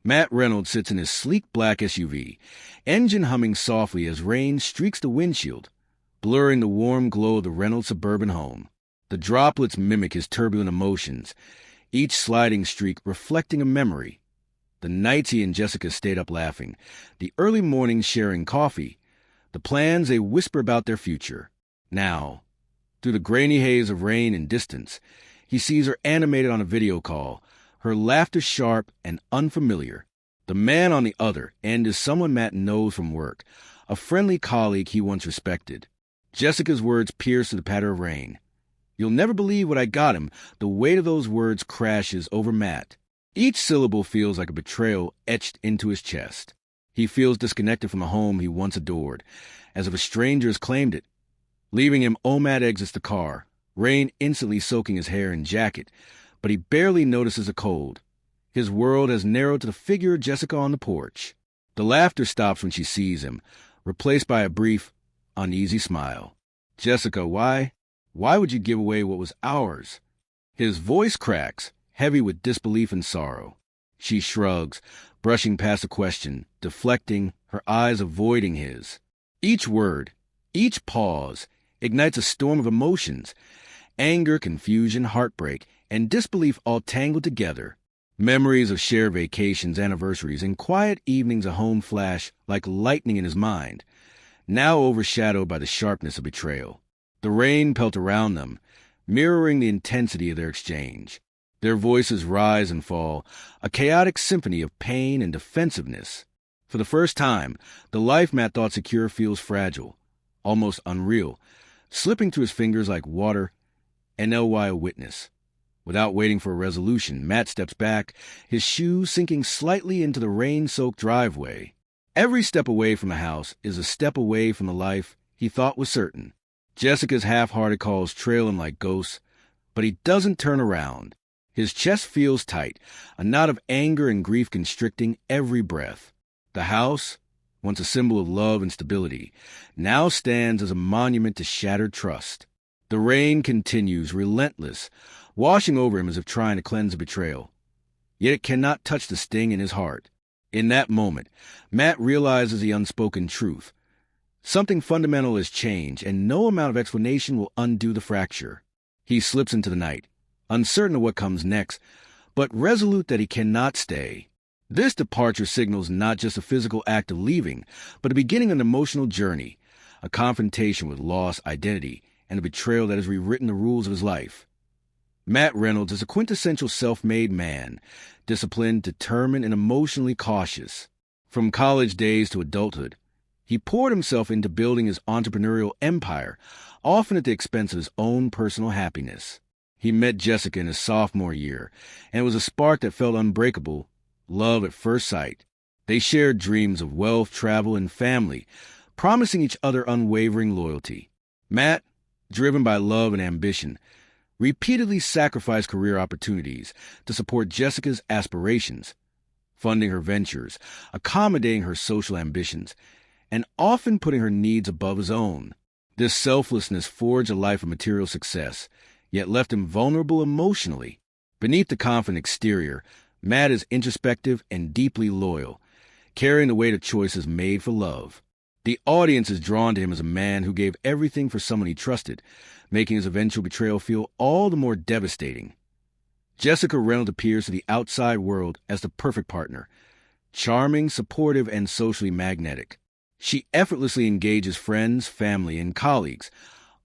Matt Reynolds sits in his sleek black SUV, engine humming softly as rain streaks the windshield, blurring the warm glow of the Reynolds suburban home. The droplets mimic his turbulent emotions, each sliding streak reflecting a memory. The nights he and Jessica stayed up laughing, the early mornings sharing coffee, the plans they whisper about their future. Now, through the grainy haze of rain and distance, he sees her animated on a video call, her laughter sharp and unfamiliar. The man on the other end is someone Matt knows from work, a friendly colleague he once respected. Jessica's words pierce through the patter of rain. "You'll never believe what I got him." The weight of those words crashes over Matt. Each syllable feels like a betrayal etched into his chest. He feels disconnected from the home he once adored, as if a stranger has claimed it. Leaving him, Matt exits the car, rain instantly soaking his hair and jacket, but he barely notices the cold. His world has narrowed to the figure of Jessica on the porch. The laughter stops when she sees him, replaced by a brief, uneasy smile. "Jessica, why would you give away what was ours?" His voice cracks, heavy with disbelief and sorrow. She shrugs, brushing past the question, deflecting, her eyes avoiding his. Each word, each pause, ignites a storm of emotions, anger, confusion, heartbreak, and disbelief all tangled together. Memories of shared vacations, anniversaries, and quiet evenings at home flash like lightning in his mind, now overshadowed by the sharpness of betrayal. The rain pelt around them, mirroring the intensity of their exchange. Their voices rise and fall, a chaotic symphony of pain and defensiveness. For the first time, the life Matt thought secure feels fragile, almost unreal, slipping through his fingers like water, and L.Y. a witness. Without waiting for a resolution, Matt steps back, his shoes sinking slightly into the rain-soaked driveway. Every step away from the house is a step away from the life he thought was certain. Jessica's half-hearted calls trail him like ghosts, but he doesn't turn around. His chest feels tight, a knot of anger and grief constricting every breath. The house, once a symbol of love and stability, now stands as a monument to shattered trust. The rain continues, relentless, washing over him as if trying to cleanse the betrayal. Yet it cannot touch the sting in his heart. In that moment, Matt realizes the unspoken truth. Something fundamental has changed, and no amount of explanation will undo the fracture. He slips into the night, uncertain of what comes next, but resolute that he cannot stay. This departure signals not just a physical act of leaving, but the beginning of an emotional journey, a confrontation with loss, identity, and a betrayal that has rewritten the rules of his life. Matt Reynolds is a quintessential self-made man, disciplined, determined, and emotionally cautious. From college days to adulthood, he poured himself into building his entrepreneurial empire, often at the expense of his own personal happiness. He met Jessica in his sophomore year, and it was a spark that felt unbreakable, love at first sight. They shared dreams of wealth, travel, and family, promising each other unwavering loyalty. Matt, driven by love and ambition, repeatedly sacrificed career opportunities to support Jessica's aspirations, funding her ventures, accommodating her social ambitions, and often putting her needs above his own. This selflessness forged a life of material success, yet left him vulnerable emotionally. Beneath the confident exterior, Matt is introspective and deeply loyal, carrying the weight of choices made for love. The audience is drawn to him as a man who gave everything for someone he trusted, making his eventual betrayal feel all the more devastating. Jessica Reynolds appears to the outside world as the perfect partner, charming, supportive, and socially magnetic. She effortlessly engages friends, family, and colleagues,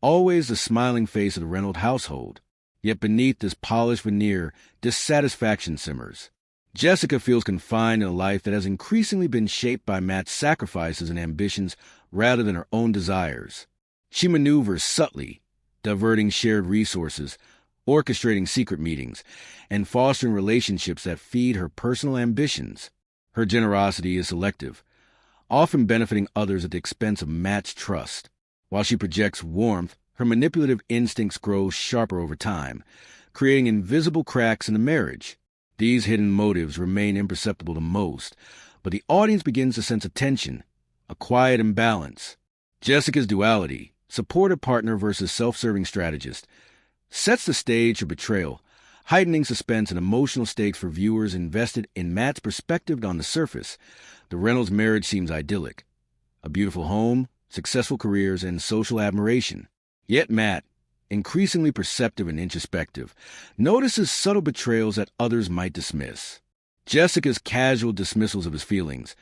always the smiling face of the Reynolds household. Yet beneath this polished veneer, dissatisfaction simmers. Jessica feels confined in a life that has increasingly been shaped by Matt's sacrifices and ambitions rather than her own desires. She maneuvers subtly, diverting shared resources, orchestrating secret meetings, and fostering relationships that feed her personal ambitions. Her generosity is selective, often benefiting others at the expense of Matt's trust. While she projects warmth, her manipulative instincts grow sharper over time, creating invisible cracks in the marriage. These hidden motives remain imperceptible to most, but the audience begins to sense a tension, a quiet imbalance. Jessica's duality, supportive partner versus self-serving strategist, sets the stage for betrayal, heightening suspense and emotional stakes for viewers invested in Matt's perspective. On the surface, the Reynolds marriage seems idyllic. A beautiful home, successful careers, and social admiration. Yet Matt, increasingly perceptive and introspective, notices subtle betrayals that others might dismiss. Jessica's casual dismissals of his feelings,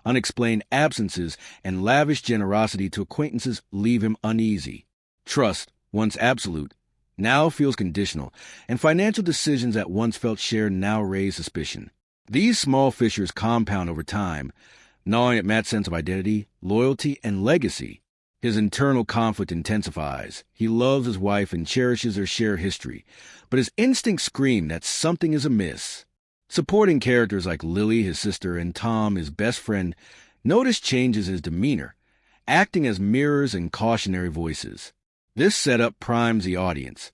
unexplained absences, and lavish generosity to acquaintances leave him uneasy. Trust, once absolute, now feels conditional, and financial decisions that once felt shared now raise suspicion. These small fissures compound over time, gnawing at Matt's sense of identity, loyalty, and legacy. His internal conflict intensifies. He loves his wife and cherishes their shared history, but his instincts scream that something is amiss. Supporting characters like Lily, his sister, and Tom, his best friend, notice changes in his demeanor, acting as mirrors and cautionary voices. This setup primes the audience.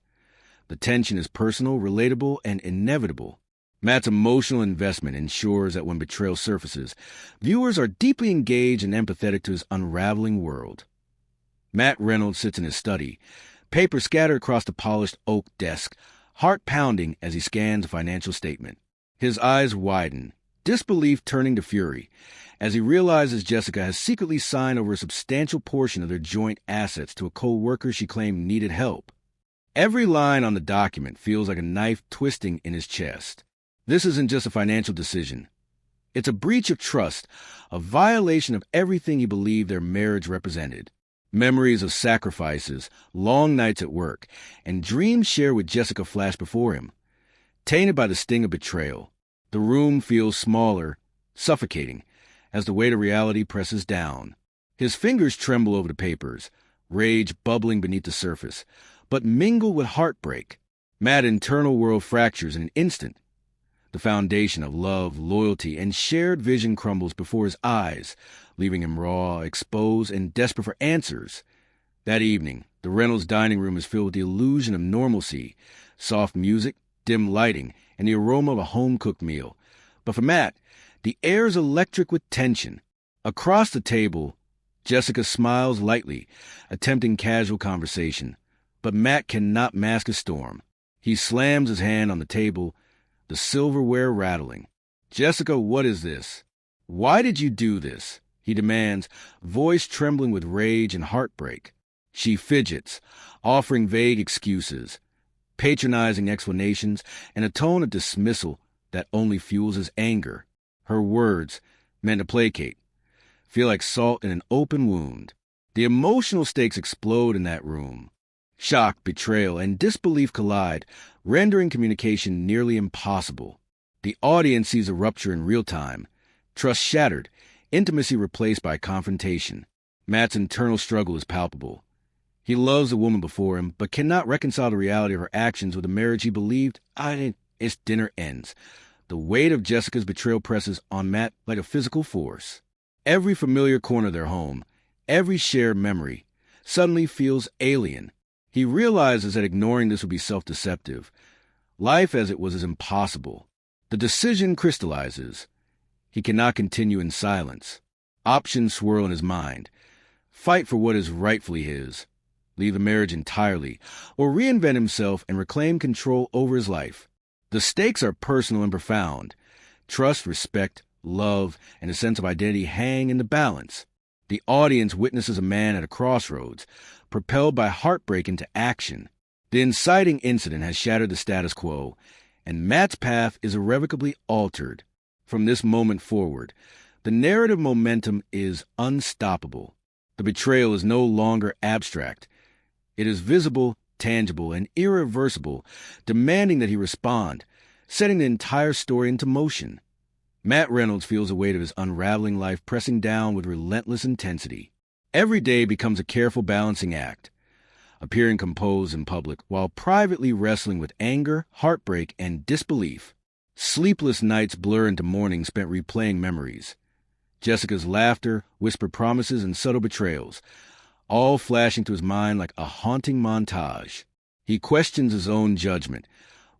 The tension is personal, relatable, and inevitable. Matt's emotional investment ensures that when betrayal surfaces, viewers are deeply engaged and empathetic to his unraveling world. Matt Reynolds sits in his study, papers scattered across the polished oak desk, heart pounding as he scans a financial statement. His eyes widen, disbelief turning to fury, as he realizes Jessica has secretly signed over a substantial portion of their joint assets to a co-worker she claimed needed help. Every line on the document feels like a knife twisting in his chest. This isn't just a financial decision. It's a breach of trust, a violation of everything he believed their marriage represented. Memories of sacrifices, long nights at work, and dreams shared with Jessica flash before him. Tainted by the sting of betrayal, the room feels smaller, suffocating, as the weight of reality presses down. His fingers tremble over the papers, rage bubbling beneath the surface, but mingled with heartbreak. Matt's internal world fractures in an instant. The foundation of love, loyalty, and shared vision crumbles before his eyes, leaving him raw, exposed, and desperate for answers. That evening, the Reynolds dining room is filled with the illusion of normalcy, soft music, dim lighting, and the aroma of a home-cooked meal. But for Matt, the air is electric with tension. Across the table, Jessica smiles lightly, attempting casual conversation. But Matt cannot mask a storm. He slams his hand on the table, the silverware rattling. "Jessica, what is this? Why did you do this?" he demands, voice trembling with rage and heartbreak. She fidgets, offering vague excuses, patronizing explanations, and a tone of dismissal that only fuels his anger. Her words, meant to placate, feel like salt in an open wound. The emotional stakes explode in that room. Shock, betrayal, and disbelief collide, rendering communication nearly impossible. The audience sees a rupture in real time, trust shattered, intimacy replaced by confrontation. Matt's internal struggle is palpable. He loves the woman before him, but cannot reconcile the reality of her actions with the marriage he believed. Its dinner ends. The weight of Jessica's betrayal presses on Matt like a physical force. Every familiar corner of their home, every shared memory, suddenly feels alien. He realizes that ignoring this would be self-deceptive. Life as it was is impossible. The decision crystallizes. He cannot continue in silence. Options swirl in his mind. Fight for what is rightfully his. Leave the marriage entirely, or reinvent himself and reclaim control over his life. The stakes are personal and profound. Trust, respect, love, and a sense of identity hang in the balance. The audience witnesses a man at a crossroads, propelled by heartbreak into action. The inciting incident has shattered the status quo, and Matt's path is irrevocably altered. From this moment forward, the narrative momentum is unstoppable. The betrayal is no longer abstract. It is visible, tangible, and irreversible, demanding that he respond, setting the entire story into motion. Matt Reynolds feels the weight of his unraveling life pressing down with relentless intensity. Every day becomes a careful balancing act, appearing composed in public while privately wrestling with anger, heartbreak, and disbelief. Sleepless nights blur into mornings spent replaying memories. Jessica's laughter, whispered promises, and subtle betrayals, all flashing to his mind like a haunting montage. He questions his own judgment,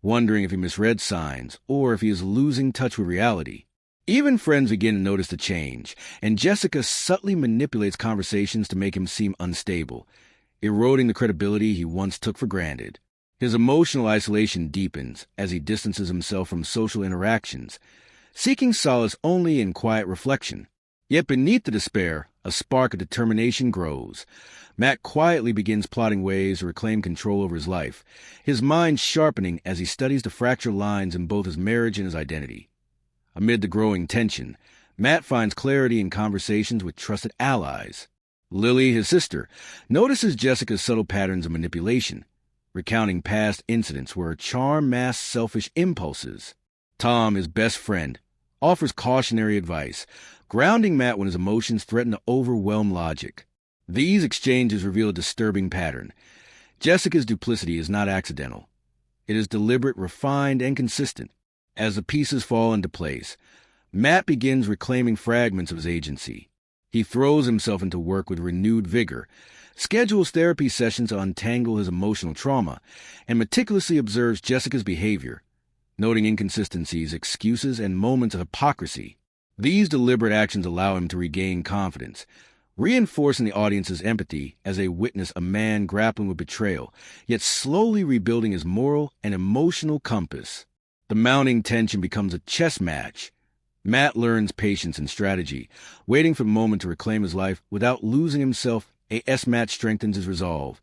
wondering if he misread signs or if he is losing touch with reality. Even friends begin to notice the change, and Jessica subtly manipulates conversations to make him seem unstable, eroding the credibility he once took for granted. His emotional isolation deepens as he distances himself from social interactions, seeking solace only in quiet reflection. Yet beneath the despair, a spark of determination grows. Matt quietly begins plotting ways to reclaim control over his life, his mind sharpening as he studies the fractured lines in both his marriage and his identity. Amid the growing tension, Matt finds clarity in conversations with trusted allies. Lily, his sister, notices Jessica's subtle patterns of manipulation, recounting past incidents where her charm masks selfish impulses. Tom, his best friend, offers cautionary advice, grounding Matt when his emotions threaten to overwhelm logic. These exchanges reveal a disturbing pattern. Jessica's duplicity is not accidental. It is deliberate, refined, and consistent. As the pieces fall into place, Matt begins reclaiming fragments of his agency. He throws himself into work with renewed vigor, schedules therapy sessions to untangle his emotional trauma, and meticulously observes Jessica's behavior, noting inconsistencies, excuses, and moments of hypocrisy. These deliberate actions allow him to regain confidence, reinforcing the audience's empathy as they witness a man grappling with betrayal, yet slowly rebuilding his moral and emotional compass. The mounting tension becomes a chess match. Matt learns patience and strategy, waiting for the moment to reclaim his life without losing himself. A S-match strengthens his resolve.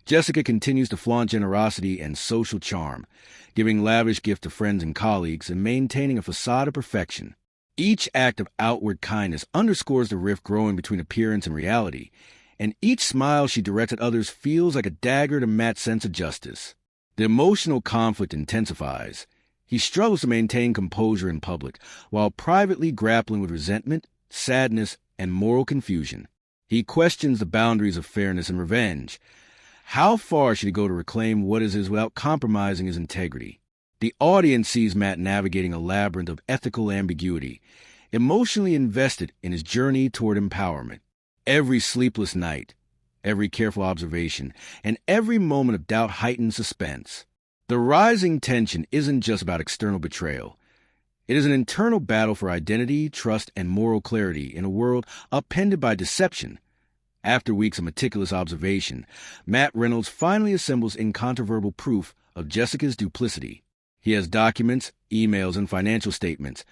Jessica continues to flaunt generosity and social charm, giving lavish gifts to friends and colleagues and maintaining a facade of perfection. Each act of outward kindness underscores the rift growing between appearance and reality, and each smile she directs at others feels like a dagger to Matt's sense of justice. The emotional conflict intensifies. He struggles to maintain composure in public, while privately grappling with resentment, sadness, and moral confusion. He questions the boundaries of fairness and revenge. How far should he go to reclaim what is his without compromising his integrity? The audience sees Matt navigating a labyrinth of ethical ambiguity, emotionally invested in his journey toward empowerment. Every sleepless night, every careful observation, and every moment of doubt heightens suspense. The rising tension isn't just about external betrayal. It is an internal battle for identity, trust, and moral clarity in a world upended by deception. After weeks of meticulous observation, Matt Reynolds finally assembles incontrovertible proof of Jessica's duplicity. He has documents, emails, and financial statements,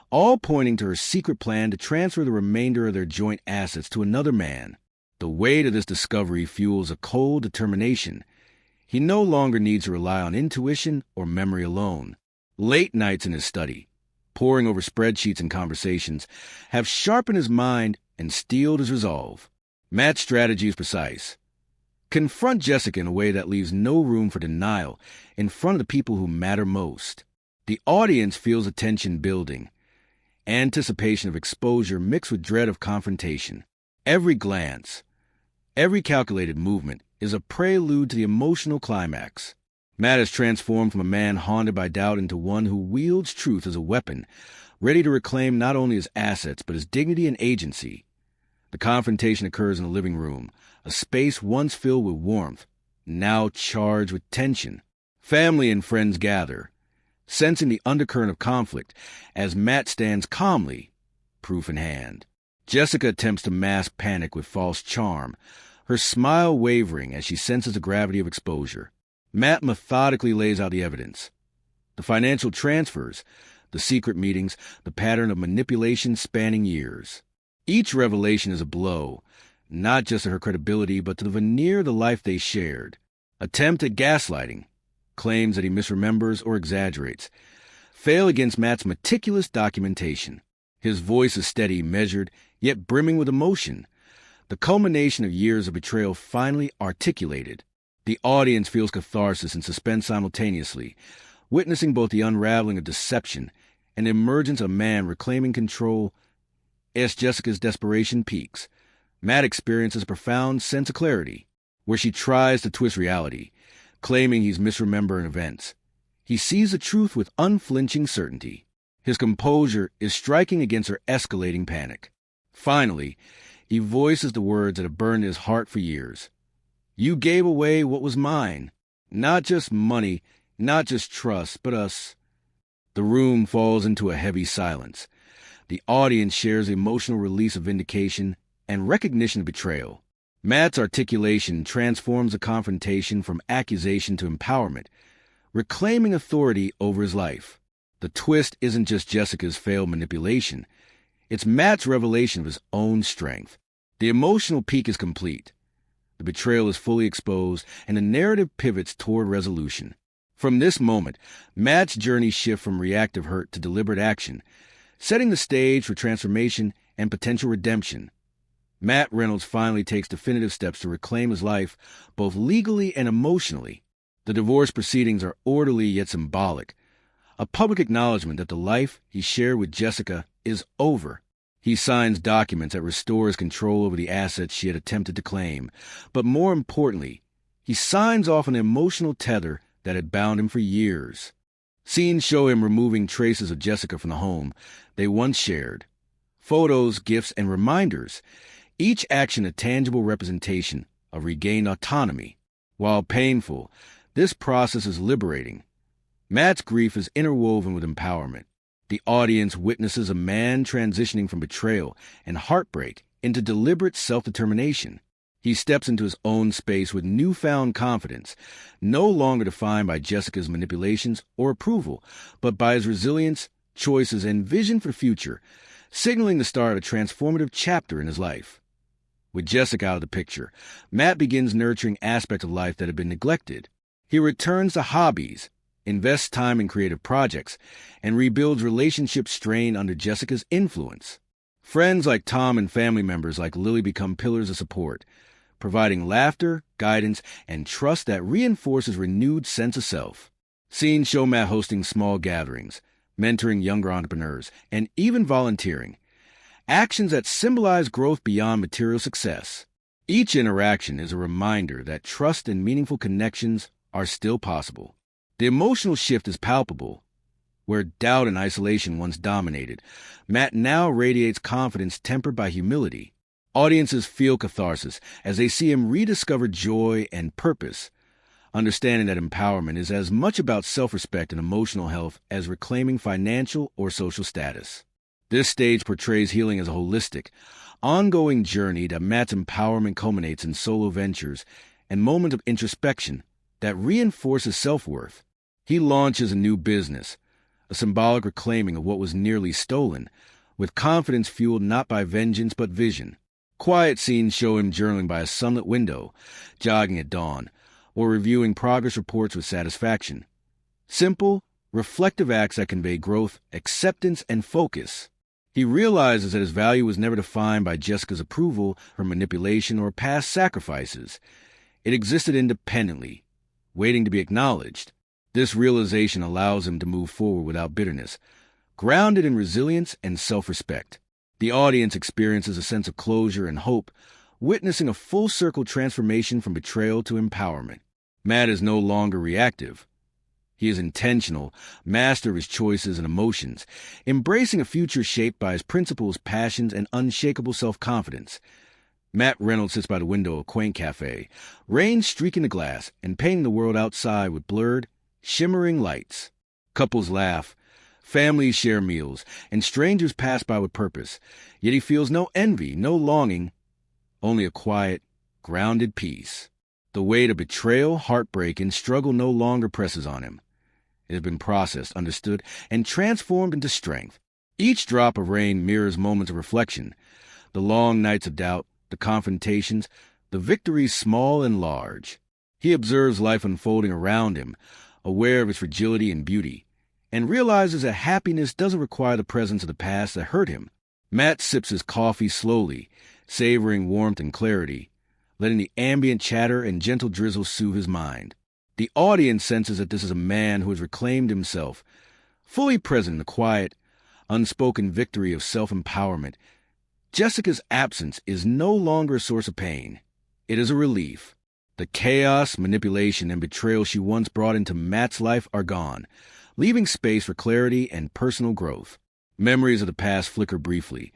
all pointing to her secret plan to transfer the remainder of their joint assets to another man. The weight of this discovery fuels a cold determination. He no longer needs to rely on intuition or memory alone. Late nights in his study, poring over spreadsheets and conversations, have sharpened his mind and steeled his resolve. Matt's strategy is precise. Confront Jessica in a way that leaves no room for denial in front of the people who matter most. The audience feels a tension building, anticipation of exposure mixed with dread of confrontation. Every glance, every calculated movement is a prelude to the emotional climax. Matt has transformed from a man haunted by doubt into one who wields truth as a weapon, ready to reclaim not only his assets but his dignity and agency. The confrontation occurs in the living room, a space once filled with warmth, now charged with tension. Family and friends gather, sensing the undercurrent of conflict as Matt stands calmly, proof in hand. Jessica attempts to mask panic with false charm, her smile wavering as she senses the gravity of exposure. Matt methodically lays out the evidence. The financial transfers, the secret meetings, the pattern of manipulation spanning years. Each revelation is a blow, not just to her credibility, but to the veneer of the life they shared. Attempt at gaslighting, claims that he misremembers or exaggerates, fail against Matt's meticulous documentation. His voice is steady, measured, yet brimming with emotion. The culmination of years of betrayal finally articulated. The audience feels catharsis and suspense simultaneously, witnessing both the unraveling of deception and the emergence of a man reclaiming control. As Jessica's desperation peaks, Matt experiences a profound sense of clarity, where she tries to twist reality, claiming he's misremembering events. He sees the truth with unflinching certainty. His composure is striking against her escalating panic. Finally, he voices the words that have burned his heart for years. You gave away what was mine. Not just money, not just trust, but us. The room falls into a heavy silence. The audience shares the emotional release of vindication and recognition of betrayal. Matt's articulation transforms a confrontation from accusation to empowerment, reclaiming authority over his life. The twist isn't just Jessica's failed manipulation, it's Matt's revelation of his own strength. The emotional peak is complete. The betrayal is fully exposed, and the narrative pivots toward resolution. From this moment, Matt's journey shifts from reactive hurt to deliberate action, setting the stage for transformation and potential redemption. Matt Reynolds finally takes definitive steps to reclaim his life, both legally and emotionally. The divorce proceedings are orderly yet symbolic, a public acknowledgement that the life he shared with Jessica is over. He signs documents that restore his control over the assets she had attempted to claim, but more importantly, he signs off an emotional tether that had bound him for years. Scenes show him removing traces of Jessica from the home they once shared. Photos, gifts, and reminders, each action a tangible representation of regained autonomy. While painful, this process is liberating. Matt's grief is interwoven with empowerment. The audience witnesses a man transitioning from betrayal and heartbreak into deliberate self-determination. He steps into his own space with newfound confidence, no longer defined by Jessica's manipulations or approval, but by his resilience, choices, and vision for the future, signaling the start of a transformative chapter in his life. With Jessica out of the picture, Matt begins nurturing aspects of life that have been neglected. He returns to hobbies, invests time in creative projects, and rebuilds relationships strained under Jessica's influence. Friends like Tom and family members like Lily become pillars of support, providing laughter, guidance, and trust that reinforces renewed sense of self. Scenes show Matt hosting small gatherings, mentoring younger entrepreneurs, and even volunteering, actions that symbolize growth beyond material success. Each interaction is a reminder that trust and meaningful connections are still possible. The emotional shift is palpable. Where doubt and isolation once dominated, Matt now radiates confidence tempered by humility. Audiences feel catharsis as they see him rediscover joy and purpose, understanding that empowerment is as much about self-respect and emotional health as reclaiming financial or social status. This stage portrays healing as a holistic, ongoing journey that Matt's empowerment culminates in solo ventures and moments of introspection that reinforces self-worth. He launches a new business, a symbolic reclaiming of what was nearly stolen, with confidence fueled not by vengeance but vision. Quiet scenes show him journaling by a sunlit window, jogging at dawn, or reviewing progress reports with satisfaction. Simple, reflective acts that convey growth, acceptance, and focus. He realizes that his value was never defined by Jessica's approval, her manipulation, or past sacrifices. It existed independently, waiting to be acknowledged. This realization allows him to move forward without bitterness, grounded in resilience and self-respect. The audience experiences a sense of closure and hope, witnessing a full-circle transformation from betrayal to empowerment. Matt is no longer reactive. He is intentional, master of his choices and emotions, embracing a future shaped by his principles, passions, and unshakable self-confidence. Matt Reynolds sits by the window of a quaint cafe, rain streaking the glass and painting the world outside with blurred, shimmering lights. Couples laugh, families share meals, and strangers pass by with purpose. Yet he feels no envy, no longing, only a quiet, grounded peace. The weight of betrayal, heartbreak, and struggle no longer presses on him. It has been processed, understood, and transformed into strength. Each drop of rain mirrors moments of reflection, the long nights of doubt, the confrontations, the victories small and large. He observes life unfolding around him, aware of its fragility and beauty, and realizes that happiness doesn't require the presence of the past that hurt him. Matt sips his coffee slowly, savoring warmth and clarity, letting the ambient chatter and gentle drizzle soothe his mind. The audience senses that this is a man who has reclaimed himself, fully present in the quiet, unspoken victory of self-empowerment. Jessica's absence is no longer a source of pain. It is a relief. The chaos, manipulation, and betrayal she once brought into Matt's life are gone, leaving space for clarity and personal growth. Memories of the past flicker briefly,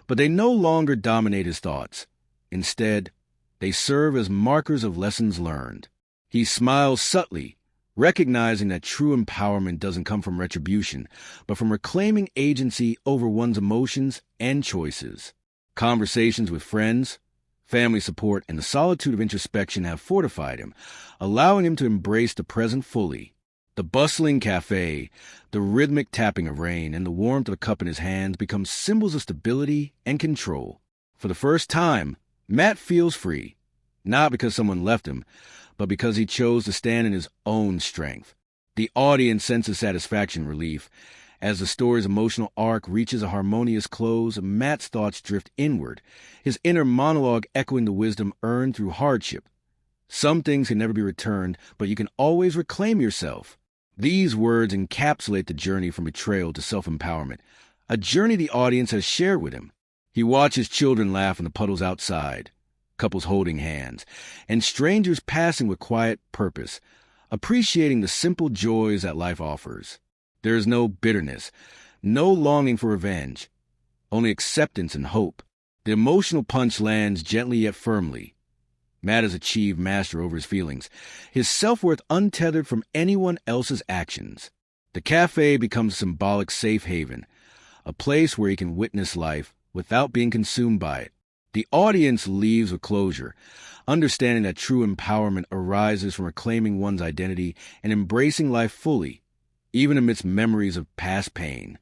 but they no longer dominate his thoughts. Instead, they serve as markers of lessons learned. He smiles subtly, recognizing that true empowerment doesn't come from retribution, but from reclaiming agency over one's emotions and choices. Conversations with friends, Family support and the solitude of introspection have fortified him, allowing him to embrace the present fully. The bustling cafe, the rhythmic tapping of rain, and the warmth of a cup in his hands become symbols of stability and control. For the first time, Matt feels free, not because someone left him, but because he chose to stand in his own strength. The audience senses satisfaction and relief. As the story's emotional arc reaches a harmonious close, Matt's thoughts drift inward, his inner monologue echoing the wisdom earned through hardship. Some things can never be returned, but you can always reclaim yourself. These words encapsulate the journey from betrayal to self-empowerment, a journey the audience has shared with him. He watches children laugh in the puddles outside, couples holding hands, and strangers passing with quiet purpose, appreciating the simple joys that life offers. There is no bitterness, no longing for revenge, only acceptance and hope. The emotional punch lands gently yet firmly. Matt has achieved mastery over his feelings, his self-worth untethered from anyone else's actions. The cafe becomes a symbolic safe haven, a place where he can witness life without being consumed by it. The audience leaves with closure, understanding that true empowerment arises from reclaiming one's identity and embracing life fully, even amidst memories of past pain.